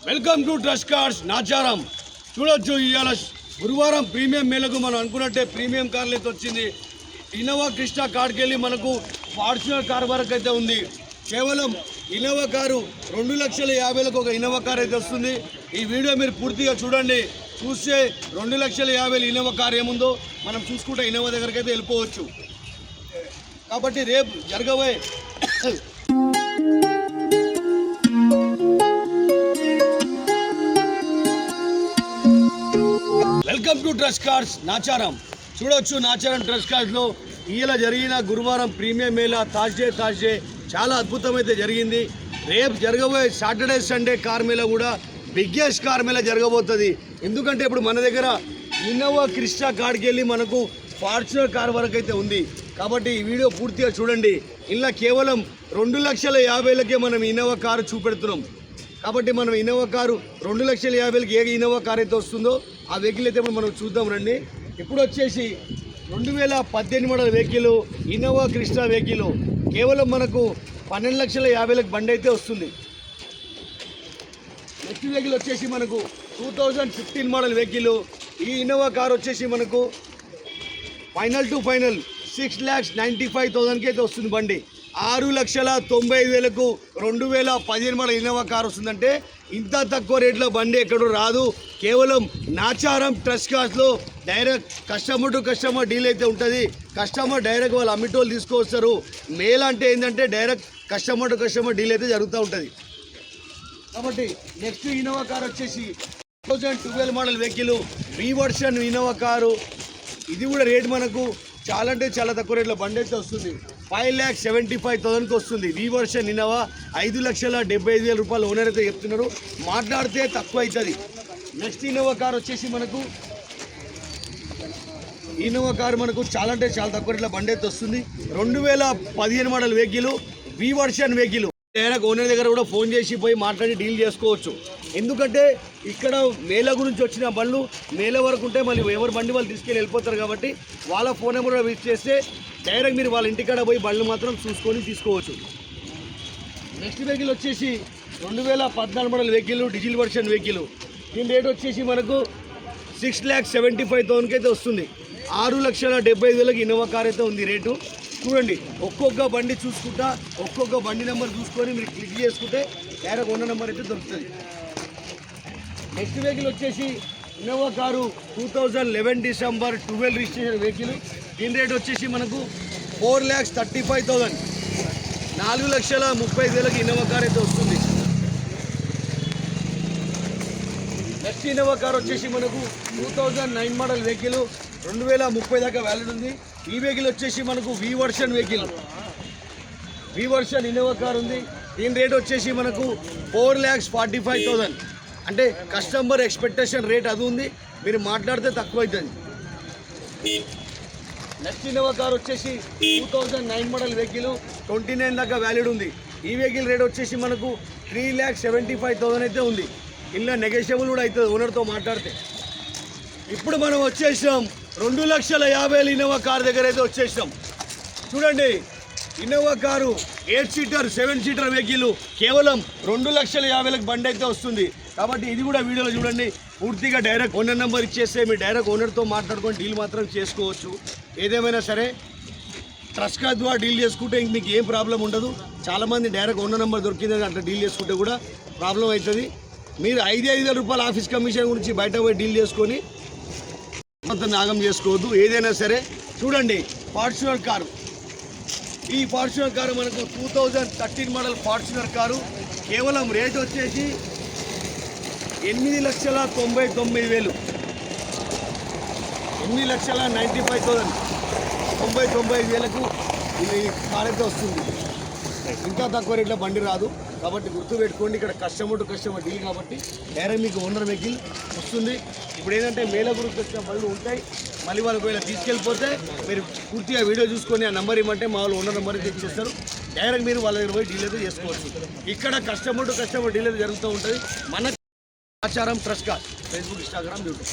Welcome to trust cars Nacharam. చూడొచ్చు ఇవాళ గురువారం ప్రీమియం మేళకు మనం అనుకున్నట్టే ప్రీమియం కార్లు అయితే వచ్చింది. ఇన్నోవా క్రిస్టా కార్కి వెళ్ళి మనకు ఫార్చునర్ కార్ వరకు అయితే ఉంది. కేవలం ఇన్నోవా కారు 2,50,000లకు ఒక ఇన్నోవా కార్ అయితే వస్తుంది. ఈ వీడియో మీరు పూర్తిగా చూడండి. చూస్తే 2,50,000 ఇన్నోవా కార్ ఏముందో మనం చూసుకుంటే ఇన్నోవా దగ్గరికి అయితే వెళ్ళిపోవచ్చు. కాబట్టి రేపు జరగబోయే welcome to trust cars Nacharam. చూడొచ్చు నాచారం ట్రస్ట్ కార్స్లో ఇలా జరిగిన గురువారం ప్రీమియం మేళా థర్స్డే చాలా అద్భుతమైతే జరిగింది. రేపు జరగబోయే సాటర్డే సండే కార్ మేళా కూడా బిగ్గెస్ట్ కార్ మేళా జరగబోతుంది. ఎందుకంటే ఇప్పుడు మన దగ్గర ఇన్నోవా క్రిస్టా కార్కి వెళ్ళి మనకు ఫార్చునర్ కార్ వరకు అయితే ఉంది. కాబట్టి ఈ వీడియో పూర్తిగా చూడండి. ఇలా కేవలం 2,50,000కే మనం ఇన్నోవా కారు చూపెడుతున్నాం. కాబట్టి మనం ఇన్నోవా కారు 2,50,000కి ఏ ఇన్నోవా కార్ అయితే వస్తుందో ఆ వెహికల్ అయితే మనం చూద్దాం రండి. ఇప్పుడు వచ్చేసి 2018 model vehicle Innova Crysta vehicle కేవలం మనకు 12,50,000కి బండి అయితే వస్తుంది. నెక్స్ట్ వెహికల్ వచ్చేసి మనకు 2015 మోడల్ వెహికల్. ఈ ఇన్నోవా కార్ వచ్చేసి మనకు ఫైనల్ 6,95,000కి అయితే వస్తుంది బండి. 6,95,000కు 2015 మోడల్ ఇన్నోవా కార్ వస్తుందంటే ఇంత తక్కువ రేట్లో బండి ఎక్కడో రాదు. కేవలం నాచారం ట్రస్ట్ కార్స్లో direct customer to customer deal అయితే ఉంటుంది. కస్టమర్ డైరెక్ట్ వాళ్ళు అమ్మిటోళ్ళు తీసుకొస్తారు. మేల్ అంటే ఏంటంటే direct customer to customer deal అయితే జరుగుతూ ఉంటుంది. కాబట్టి నెక్స్ట్ ఇన్నోవా కార్ వచ్చేసి 2012 మోడల్ వెహికల్ వి వర్షన్ ఇన్నోవా కారు. ఇది కూడా రేట్ మనకు చాలా అంటే చాలా తక్కువ రేట్లో బండి అయితే వస్తుంది. 5,75,000కి వస్తుంది. వి వర్షన్ ఇన్నోవా 5,75,000 రూపాయలు ఓనర్ అయితే చెప్తున్నారు. మాట్లాడితే తక్కువ అవుతుంది. నెక్స్ట్ ఇన్నోవా కార్ వచ్చేసి మనకు ఇన్నోవా కారు మనకు చాలా అంటే చాలా తక్కువ రేట్లో బండి అయితే వస్తుంది. 2015 మోడల్ వెహికల్ వి వర్షన్ వెహికల్. డైరెక్ట్ ఓనర్ దగ్గర కూడా ఫోన్ చేసి పోయి మాట్లాడి డీల్ చేసుకోవచ్చు. ఎందుకంటే ఇక్కడ మేళ గురించి వచ్చిన బండ్లు మేళ వరకు ఉంటే మళ్ళీ ఎవరు బండి వాళ్ళు తీసుకెళ్ళి వెళ్ళిపోతారు. కాబట్టి వాళ్ళ ఫోన్ నెంబర్ కూడా విజిట్ చేస్తే డైరెక్ట్ మీరు వాళ్ళ ఇంటికాడ పోయి బండ్లు మాత్రం చూసుకొని తీసుకోవచ్చు. నెక్స్ట్ వెహికల్ వచ్చేసి 2014 model vehicle diesel version vehicle. దీని రేట్ వచ్చేసి మనకు 6,75,000కి అయితే వస్తుంది. 6,75,000కి ఇన్నోవా కార్ అయితే ఉంది రేటు. చూడండి, ఒక్కొక్క బండి చూసుకుంటా ఒక్కొక్క బండి నెంబర్ చూసుకొని మీరు క్లిక్ చేసుకుంటే డైరెక్ట్ ఓనర్ నెంబర్ అయితే దొరుకుతుంది. నెక్స్ట్ వెహికల్ వచ్చేసి Innova car 2011 December 12 registration vehicle. దీని రేట్ వచ్చేసి మనకు 4,35,000 4,30,000కి ఇన్నోవా కార్ అయితే వస్తుంది. నెక్స్ట్ ఇన్నోవా కార్ వచ్చేసి మనకు 2009 మోడల్ వెహికల్ 2030 దాకా వ్యాలిడ్ ఉంది. ఈ వెహికల్ వచ్చేసి మనకు వి వర్షన్ వెహికల్ వి వర్షన్ ఇన్నోవా కార్ ఉంది. దీని రేట్ వచ్చేసి మనకు 4,45,000 అంటే కస్టమర్ ఎక్స్పెక్టేషన్ రేట్ అది ఉంది. మీరు మాట్లాడితే తక్కువ అవుతుంది. నెక్స్ట్ ఇన్నోవా కార్ వచ్చేసి 2009 మోడల్ వెహికల్ 29 దాకా వ్యాలిడ్ ఉంది. ఈ వెహికల్ రేట్ వచ్చేసి మనకు 3,75,000 అయితే ఉంది. ఇలా నెగోషియబుల్ కూడా అవుతుంది ఓనర్తో మాట్లాడితే. ఇప్పుడు మనం వచ్చేసాం 2,50,000 ఇన్నోవా కార్ దగ్గర అయితే వచ్చేసాం. చూడండి, Innova car 8 seater 7 seater vehicle కేవలం 2,50,000కి బండి అయితే వస్తుంది. కాబట్టి ఇది కూడా వీడియోలో చూడండి. పూర్తిగా డైరెక్ట్ ఓనర్ నెంబర్ ఇచ్చేస్తే మీరు డైరెక్ట్ ఓనర్తో మాట్లాడుకొని డీల్ మాత్రం చేసుకోవచ్చు. ఏదేమైనా సరే ట్రస్ట్ కార్డ్ ద్వారా డీల్ చేసుకుంటే మీకు ఏం ప్రాబ్లం ఉండదు. చాలామంది డైరెక్ట్ ఓనర్ నెంబర్ దొరికిందని అట్లా డీల్ చేసుకుంటే కూడా ప్రాబ్లం అవుతుంది. మీరు 5,000 రూపాయల ఆఫీస్ కమిషన్ గురించి బయట పోయి డీల్ చేసుకొని నాగం చేసుకోవద్దు. ఏదైనా సరే చూడండి, ఫార్చునర్ కారు. ఈ ఫార్చునర్ కారు మనకు 2013 మోడల్ ఫార్చునర్ కారు. కేవలం రేట్ వచ్చేసి 8,99,000 8,95,000 99,000కు ఈ కార్ అయితే వస్తుంది. ఇంకా తక్కువ రేట్లో బండి రాదు. కాబట్టి గుర్తుపెట్టుకోండి, ఇక్కడ కస్టమర్ టు కస్టమర్ డీల్ కాబట్టి డైరెక్ట్ మీకు ఓనర్ వెహికల్ వస్తుంది. ఇప్పుడు ఏంటంటే మేళ గురించి వచ్చిన బండ్లు ఉంటాయి. మళ్ళీ వాళ్ళకి ఒకవేళ తీసుకెళ్ళిపోతే మీరు పూర్తిగా వీడియో చూసుకొని ఆ నెంబర్ ఇవ్వమంటే మా వాళ్ళు ఓనర్ నెంబర్ అయితే ఇచ్చేస్తారు. డైరెక్ట్ మీరు వాళ్ళ దగ్గర పోయి డీల్ అయితే చేసుకోవచ్చు. ఇక్కడ కస్టమర్ టు కస్టమర్ డీల్ అయితే జరుగుతూ ఉంటుంది. మన ఆచారం trust card Facebook, Instagram, YouTube.